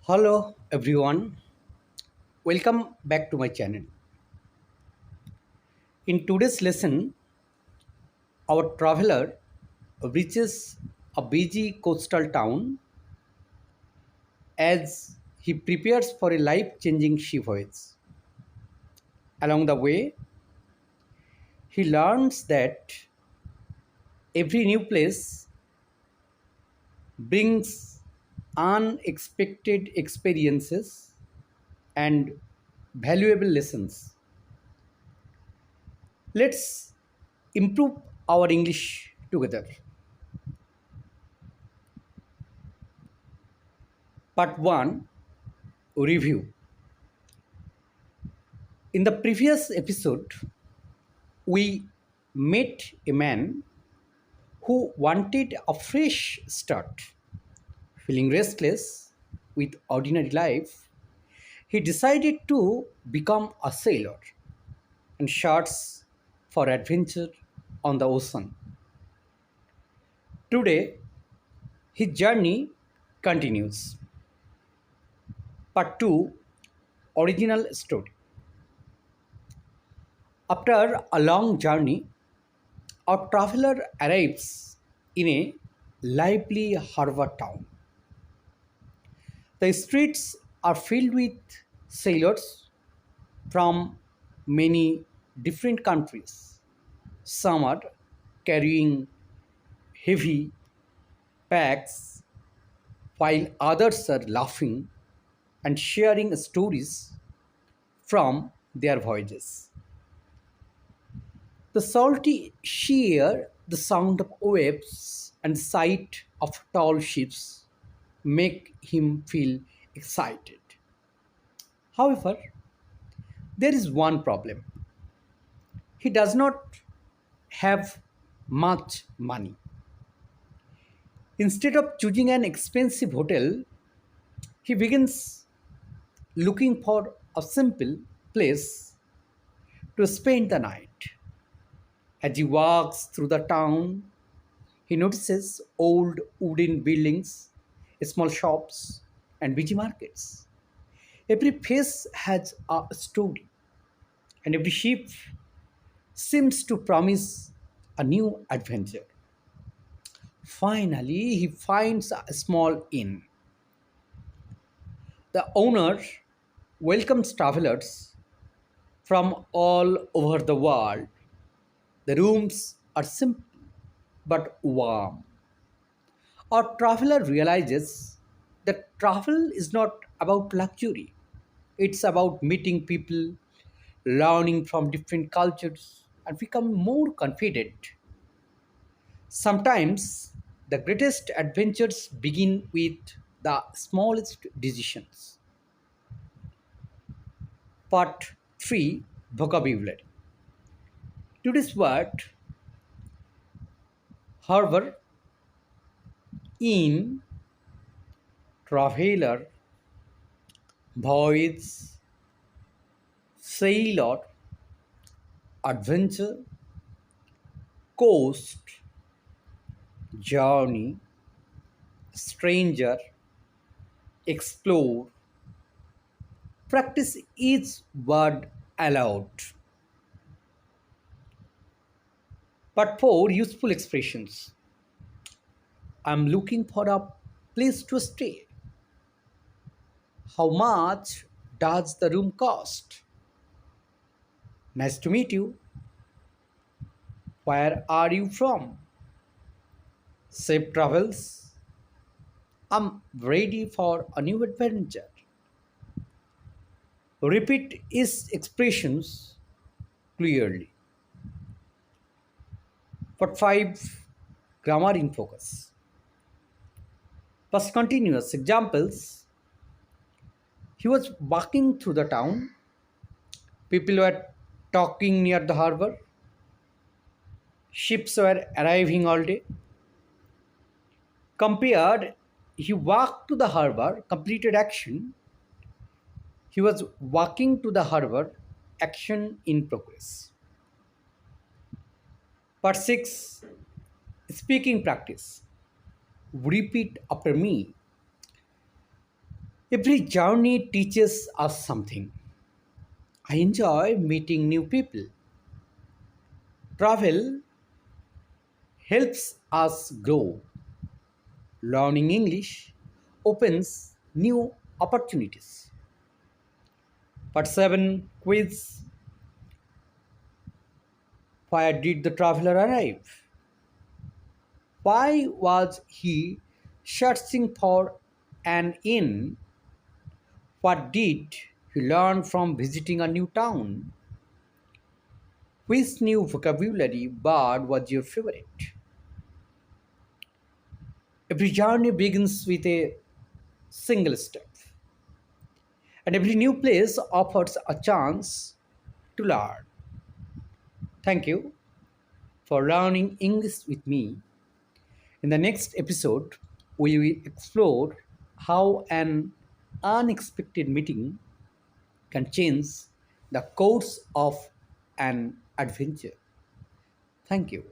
Hello everyone, welcome back to my channel. In today's lesson, our traveler reaches a busy coastal town as he prepares for a life changing sea voyage. Along the way, he learns that every new place brings unexpected experiences and valuable lessons. Let's improve our English together. Part 1, Review. In the previous episode, we met a man who wanted a fresh start. Feeling restless with ordinary life, he decided to become a sailor and search for adventure on the ocean. Today, his journey continues. Part 2, Original Story. After a long journey, our traveler arrives in a lively harbor town. The streets are filled with sailors from many different countries. Some are carrying heavy packs, while others are laughing and sharing stories from their voyages. The salty sea air, the sound of waves, and sight of tall ships make him feel excited. However, there is one problem. He does not have much money. Instead of choosing an expensive hotel, he begins looking for a simple place to spend the night. As he walks through the town, he notices old wooden buildings, small shops, and busy markets. Every face has a story, and every ship seems to promise a new adventure. Finally, he finds a small inn. The owner welcomes travelers from all over the world. The rooms are simple but warm. Our traveler realizes that travel is not about luxury, it's about meeting people, learning from different cultures, and becoming more confident. Sometimes the greatest adventures begin with the smallest decisions. Part 3, Vocabulary. Today's word harbor, in, traveler, voyage, sailor, adventure, coast, journey, stranger, explore. Practice each word aloud. But for useful expressions, I'm looking for a place to stay. How much does the room cost? Nice to meet you. Where are you from? Safe travels. I'm ready for a new adventure. Repeat his expressions clearly. Part 5, Grammar in Focus. Past continuous examples. He was walking through the town. People were talking near the harbor. Ships were arriving all day. Compared, he walked to the harbor, completed action. He was walking to the harbor, action in progress. Part 6, Speaking practice. Repeat after me. Every journey teaches us something. I enjoy meeting new people. Travel helps us grow. Learning English opens new opportunities. Part 7 quiz. Where did the traveler arrive? Why was he searching for an inn? What did he learn from visiting a new town? Which new vocabulary word was your favorite? Every journey begins with a single step, and every new place offers a chance to learn. Thank you for learning English with me. In the next episode, we will explore how an unexpected meeting can change the course of an adventure. Thank you.